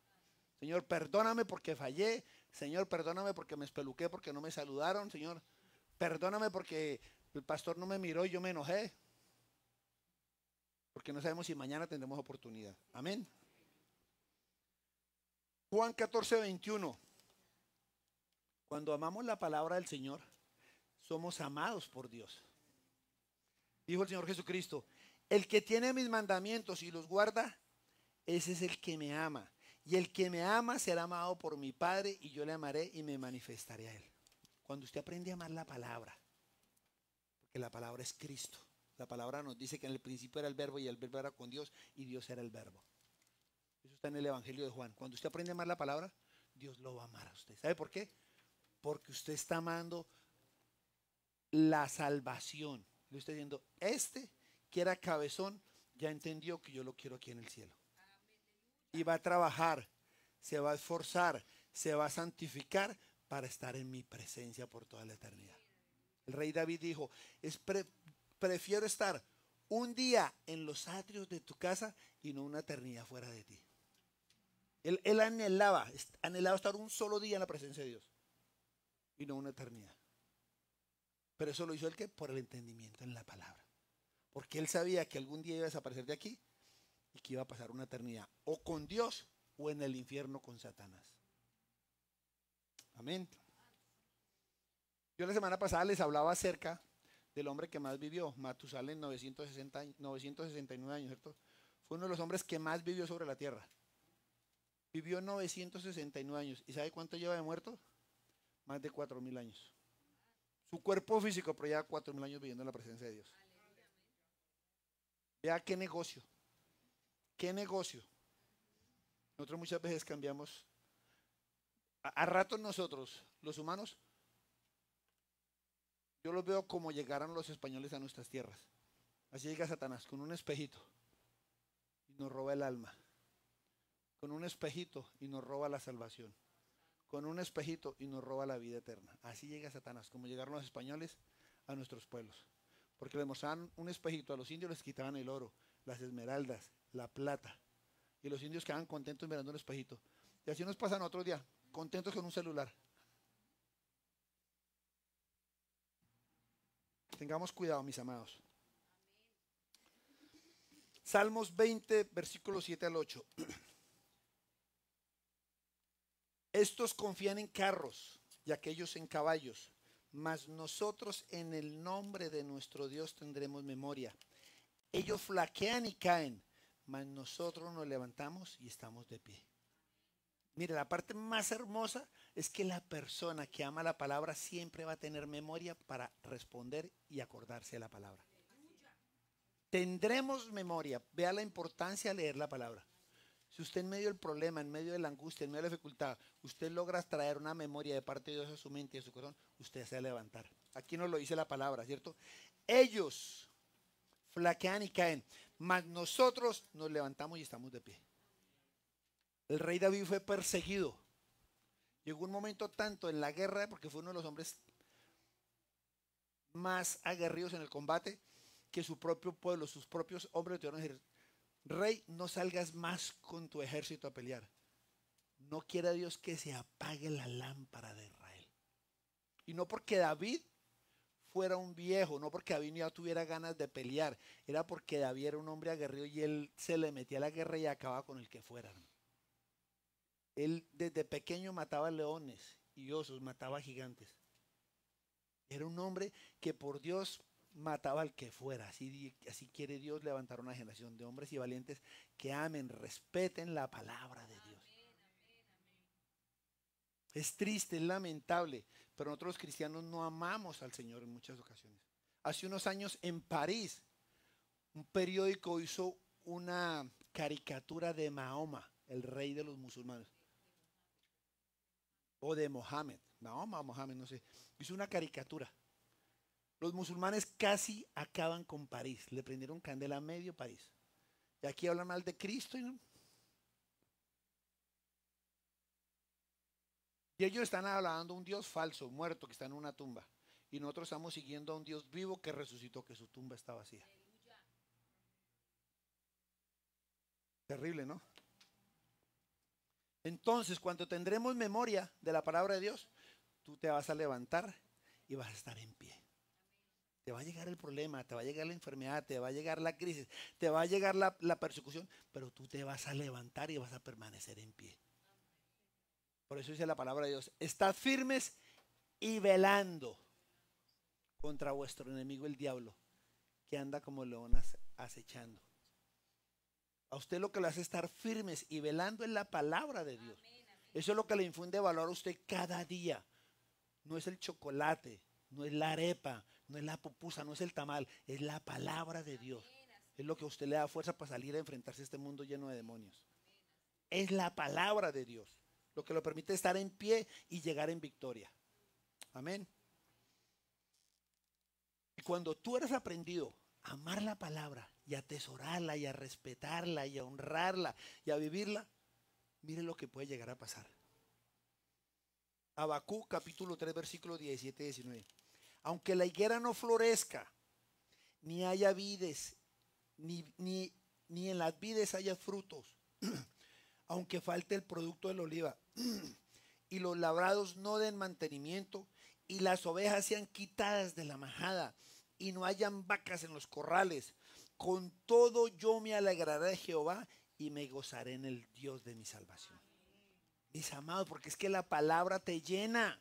Señor, perdóname porque fallé. Señor, perdóname porque me espeluqué, porque no me saludaron. Señor, perdóname porque el pastor no me miró y yo me enojé. Porque no sabemos si mañana tendremos oportunidad. Amén. Juan 14, 21. Cuando amamos la palabra del Señor, somos amados por Dios. Dijo el Señor Jesucristo, el que tiene mis mandamientos y los guarda, ese es el que me ama. Y el que me ama será amado por mi Padre y yo le amaré y me manifestaré a él. Cuando usted aprende a amar la palabra, porque la palabra es Cristo. La palabra nos dice que en el principio era el verbo y el verbo era con Dios y Dios era el verbo. Eso está en el Evangelio de Juan. Cuando usted aprende a amar la palabra, Dios lo va a amar a usted. ¿Sabe por qué? Porque usted está amando la salvación. Le estoy diciendo, que era cabezón, ya entendió que yo lo quiero aquí en el cielo. y va a trabajar, se va a esforzar, se va a santificar para estar en mi presencia por toda la eternidad. El rey David dijo, prefiero estar un día en los atrios de tu casa y no una eternidad fuera de ti. Él anhelaba estar un solo día en la presencia de Dios y no una eternidad. Pero eso lo hizo él que por el entendimiento en la palabra. Porque él sabía que algún día iba a desaparecer de aquí y que iba a pasar una eternidad o con Dios o en el infierno con Satanás. Amén. Yo la semana pasada les hablaba acerca del hombre que más vivió, Matusalén, 969 años, ¿cierto? Fue uno de los hombres que más vivió sobre la tierra. Vivió 969 años. ¿Y sabe cuánto lleva de muerto? Más de 4000 años. Su cuerpo físico, pero lleva 4000 años viviendo en la presencia de Dios. Vea qué negocio. Qué negocio. Nosotros muchas veces cambiamos. A ratos nosotros, los humanos, yo los veo como llegaron los españoles a nuestras tierras. Así llega Satanás con un espejito y nos roba el alma. Con un espejito y nos roba la salvación. Con un espejito y nos roba la vida eterna. Así llega Satanás, como llegaron los españoles a nuestros pueblos. Porque le mostraban un espejito, a los indios les quitaban el oro, las esmeraldas, la plata. Y los indios quedaban contentos mirando el espejito. Y así nos pasan otro día, contentos con un celular. Tengamos cuidado, mis amados. Salmos 20, versículos 7 al 8. Estos confían en carros y aquellos en caballos, mas nosotros en el nombre de nuestro Dios tendremos memoria. Ellos flaquean y caen, mas nosotros nos levantamos y estamos de pie. Mire, la parte más hermosa es que la persona que ama la palabra siempre va a tener memoria para responder y acordarse de la palabra. Tendremos memoria. Vea la importancia de leer la palabra. Si usted en medio del problema, en medio de la angustia, en medio de la dificultad, usted logra traer una memoria de parte de Dios a su mente y a su corazón, usted se va a levantar. Aquí nos lo dice la palabra, ¿cierto? Ellos flaquean y caen, mas nosotros nos levantamos y estamos de pie. El rey David fue perseguido. Llegó un momento tanto en la guerra, porque fue uno de los hombres más aguerridos en el combate, que su propio pueblo, sus propios hombres le tuvieron que decir: rey, no salgas más con tu ejército a pelear. No quiere Dios que se apague la lámpara de Israel. Y no porque David fuera un viejo, no porque David ya tuviera ganas de pelear, era porque David era un hombre aguerrido y él se le metía a la guerra y acababa con el que fuera. Él desde pequeño mataba leones y osos, mataba gigantes. Era un hombre que por Dios mataba al que fuera. Así quiere Dios levantar una generación de hombres y valientes que amen, respeten la palabra de Dios. Es triste, es lamentable, pero nosotros los cristianos no amamos al Señor en muchas ocasiones. Hace unos años en París, un periódico hizo una caricatura de Mahoma, el rey de los musulmanes. O de Mohammed, Mahoma o Mohammed, no sé. Hizo una caricatura. Los musulmanes casi acaban con París. Le prendieron candela a medio París. Y aquí hablan mal de Cristo. Y ellos están hablando de un Dios falso, muerto, que está en una tumba. Y nosotros estamos siguiendo a un Dios vivo que resucitó, que su tumba está vacía. Terrible, ¿no? Entonces, cuando tendremos memoria de la palabra de Dios, tú te vas a levantar y vas a estar en pie. Te va a llegar el problema, te va a llegar la enfermedad, te va a llegar la crisis, te va a llegar la persecución, pero tú te vas a levantar y vas a permanecer en pie. Por eso dice la palabra de Dios: estad firmes y velando contra vuestro enemigo el diablo, que anda como león acechando. A usted lo que le hace estar firmes y velando es la palabra de Dios. Eso es lo que le infunde valor a usted cada día. No es el chocolate, no es la arepa, no es la pupusa, no es el tamal, es la palabra de Dios. Es lo que a usted le da fuerza para salir a enfrentarse a este mundo lleno de demonios. Es la palabra de Dios lo que lo permite estar en pie y llegar en victoria. Amén. Y cuando tú eres aprendido amar la palabra y atesorarla y a respetarla y a honrarla y a vivirla, Mire lo que puede llegar a pasar. Habacuc capítulo 3 versículos 17 y 19. Aunque la higuera no florezca, ni haya vides, ni en las vides haya frutos, aunque falte el producto de la oliva, y los labrados no den mantenimiento, y las ovejas sean quitadas de la majada, y no hayan vacas en los corrales, con todo yo me alegraré de Jehová y me gozaré en el Dios de mi salvación. Mis amados, porque es que la palabra te llena.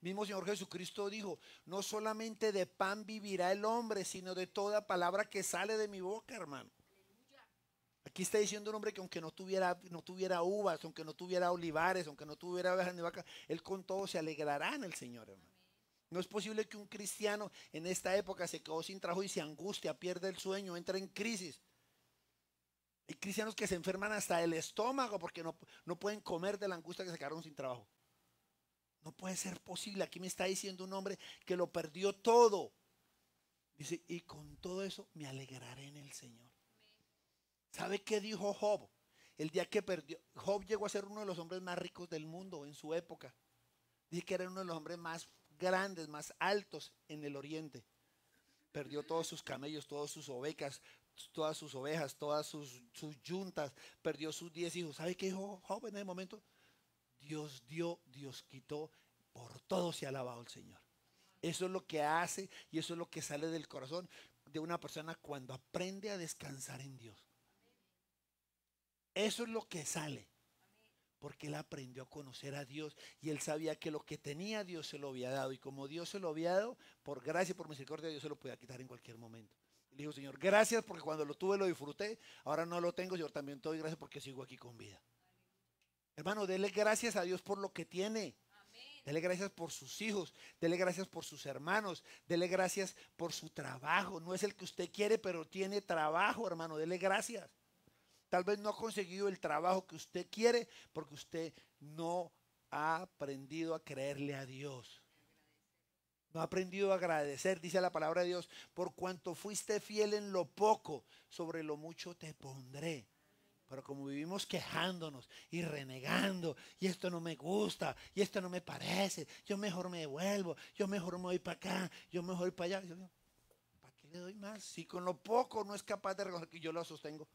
Mismo Señor Jesucristo dijo, no solamente de pan vivirá el hombre, sino de toda palabra que sale de mi boca, hermano. Aquí está diciendo un hombre que aunque no tuviera uvas, aunque no tuviera olivares, aunque no tuviera ovejas ni vacas, él con todo se alegrará en el Señor, hermano. No es posible que un cristiano en esta época se quedó sin trabajo y se angustia, pierde el sueño, entra en crisis. Hay cristianos que se enferman hasta el estómago porque no pueden comer de la angustia que se quedaron sin trabajo. No puede ser posible. Aquí me está diciendo un hombre que lo perdió todo. Dice, y con todo eso me alegraré en el Señor. ¿Sabe qué dijo Job? El día que perdió, Job llegó a ser uno de los hombres más ricos del mundo en su época. Dice que era uno de los hombres más grandes, más altos en el oriente. Perdió todos sus camellos, todas sus ovejas, todas sus yuntas. Perdió sus 10 hijos. ¿Sabe qué dijo Job en ese momento? Dios dio, Dios quitó, por todo se ha alabado el Señor. Eso es lo que hace y eso es lo que sale del corazón de una persona cuando aprende a descansar en Dios. Eso es lo que sale, porque él aprendió a conocer a Dios y él sabía que lo que tenía Dios se lo había dado, y como Dios se lo había dado, por gracia y por misericordia Dios se lo podía quitar en cualquier momento. Y le dijo, Señor, gracias porque cuando lo tuve lo disfruté, ahora no lo tengo, Señor, también te doy gracias porque sigo aquí con vida. Hermano, dele gracias a Dios por lo que tiene. Dele gracias por sus hijos, dele gracias por sus hermanos, dele gracias por su trabajo. No es el que usted quiere, pero tiene trabajo, hermano, dele gracias. Tal vez no ha conseguido el trabajo que usted quiere porque usted no ha aprendido a creerle a Dios. No ha aprendido a agradecer, dice la palabra de Dios, por cuanto fuiste fiel en lo poco, sobre lo mucho te pondré. Pero como vivimos quejándonos y renegando, y esto no me gusta, y esto no me parece, yo mejor me devuelvo, yo mejor me voy para acá, yo mejor voy para allá. ¿Para qué le doy más? Si con lo poco no es capaz de reconocer que yo lo sostengo.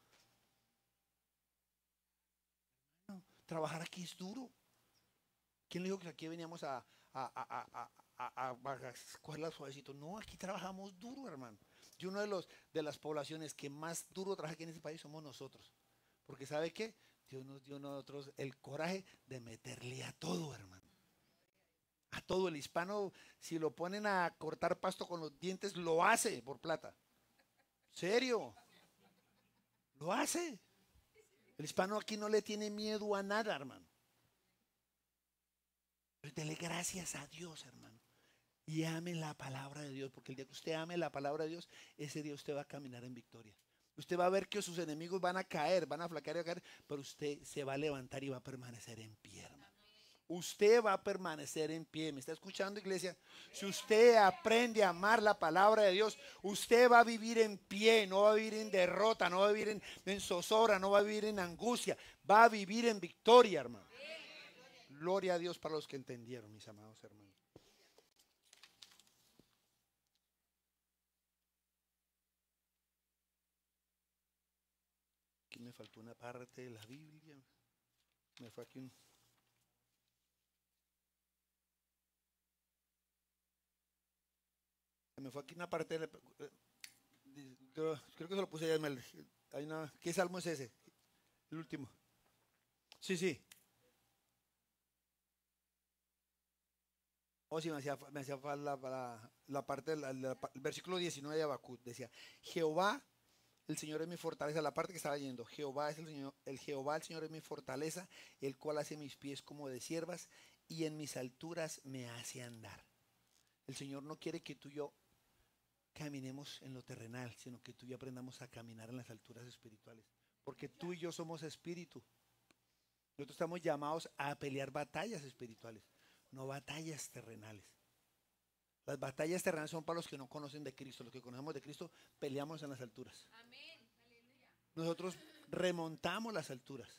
No, trabajar aquí es duro. ¿Quién le dijo que aquí veníamos a cogerla suavecito? No, aquí trabajamos duro, hermano. Y uno de las poblaciones que más duro trabaja aquí en este país somos nosotros. Porque ¿sabe qué? Dios nos dio a nosotros el coraje de meterle a todo, hermano. A todo. El hispano, si lo ponen a cortar pasto con los dientes, lo hace por plata. ¿Serio? Lo hace. El hispano aquí no le tiene miedo a nada, hermano. Pues dele gracias a Dios, hermano. Y ame la palabra de Dios, porque el día que usted ame la palabra de Dios, ese día usted va a caminar en victoria. Usted va a ver que sus enemigos van a caer, van a flaquear y a caer, pero usted se va a levantar y va a permanecer en pie, hermano. Usted va a permanecer en pie. ¿Me está escuchando, iglesia? Si usted aprende a amar la palabra de Dios, usted va a vivir en pie, no va a vivir en derrota, no va a vivir en zozobra, no va a vivir en angustia, va a vivir en victoria, hermano. Gloria a Dios para los que entendieron, mis amados hermanos. Aquí me faltó una parte de la Biblia. Me fue aquí me fue aquí una parte de creo que se lo puse ya. Hay ¿qué salmo es ese? El último. Sí, sí. Oh, sí, me hacía falta la parte el versículo 19 de Habacuc. Decía, Jehová, el Señor es mi fortaleza. La parte que estaba yendo, Jehová es el Señor, el Señor es mi fortaleza, el cual hace mis pies como de siervas y en mis alturas me hace andar. El Señor no quiere que tú y yo caminemos en lo terrenal, sino que tú y yo aprendamos a caminar en las alturas espirituales. Porque tú y yo somos espíritu. Nosotros estamos llamados a pelear batallas espirituales, no batallas terrenales. Las batallas terrenales son para los que no conocen de Cristo. Los que conocemos de Cristo peleamos en las alturas. Amén. Nosotros remontamos las alturas.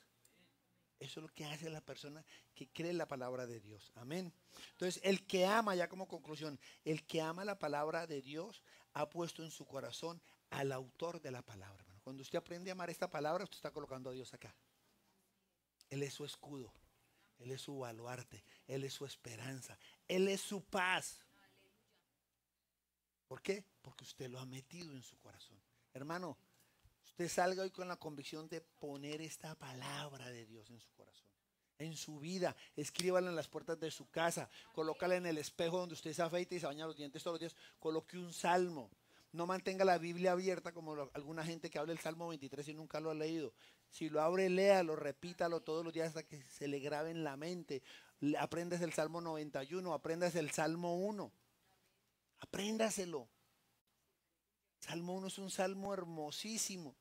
Eso es lo que hace la persona que cree en la palabra de Dios. Amén. Entonces, el que ama, ya como conclusión, el que ama la palabra de Dios ha puesto en su corazón al autor de la palabra. Hermano. Cuando usted aprende a amar esta palabra, usted está colocando a Dios acá. Él es su escudo, Él es su baluarte, Él es su esperanza, Él es su paz. ¿Por qué? Porque usted lo ha metido en su corazón. Hermano, usted salga hoy con la convicción de poner esta palabra de Dios en su corazón, en su vida. Escríbala en las puertas de su casa, colócala en el espejo donde usted se afeita y se baña los dientes todos los días. Coloque un salmo. No mantenga la Biblia abierta como alguna gente que habla el Salmo 23 y nunca lo ha leído. Si lo abre, léalo, repítalo todos los días hasta que se le grabe en la mente. Apréndase el Salmo 91, apréndase el Salmo 1. Apréndaselo. Salmo 1 es un salmo hermosísimo.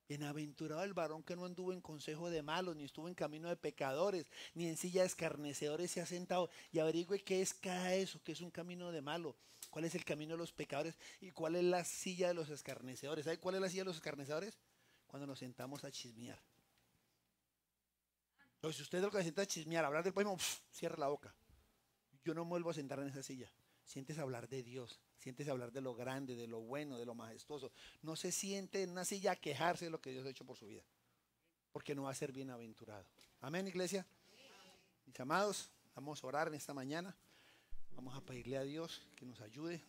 Bienaventurado el varón que no anduvo en consejo de malos, ni estuvo en camino de pecadores, ni en silla de escarnecedores se ha sentado. Y averigüe qué es cada eso, qué es un camino de malo, cuál es el camino de los pecadores y cuál es la silla de los escarnecedores. ¿Sabe cuál es la silla de los escarnecedores? Cuando nos sentamos a chismear. Entonces, si usted es lo que se sienta a chismear, a hablar del prójimo, cierra la boca. Yo no me vuelvo a sentar en esa silla. Siéntese a hablar de Dios, siéntese a hablar de lo grande, de lo bueno, de lo majestuoso. No se siente en una silla a quejarse de lo que Dios ha hecho por su vida, porque no va a ser bienaventurado. Amén, iglesia. Mis amados, vamos a orar en esta mañana. Vamos a pedirle a Dios que nos ayude.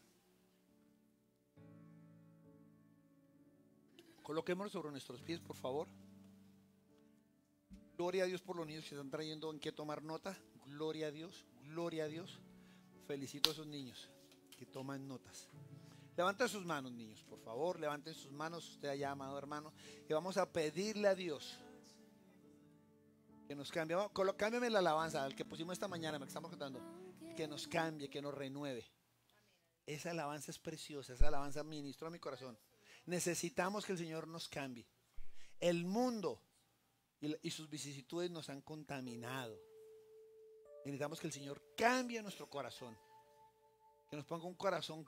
Coloquémonos sobre nuestros pies, por favor. Gloria a Dios por los niños que están trayendo en qué tomar nota. Gloria a Dios, gloria a Dios. Felicito a esos niños que toman notas. Levanten sus manos, niños, por favor. Levanten sus manos, usted allá, amado hermano. Y vamos a pedirle a Dios que nos cambie. Cámbiame la alabanza, al que pusimos esta mañana, me estamos contando. Que nos cambie, que nos renueve. Esa alabanza es preciosa, esa alabanza ministró a mi corazón. Necesitamos que el Señor nos cambie. El mundo y sus vicisitudes nos han contaminado. Necesitamos que el Señor cambie nuestro corazón, que nos ponga un corazón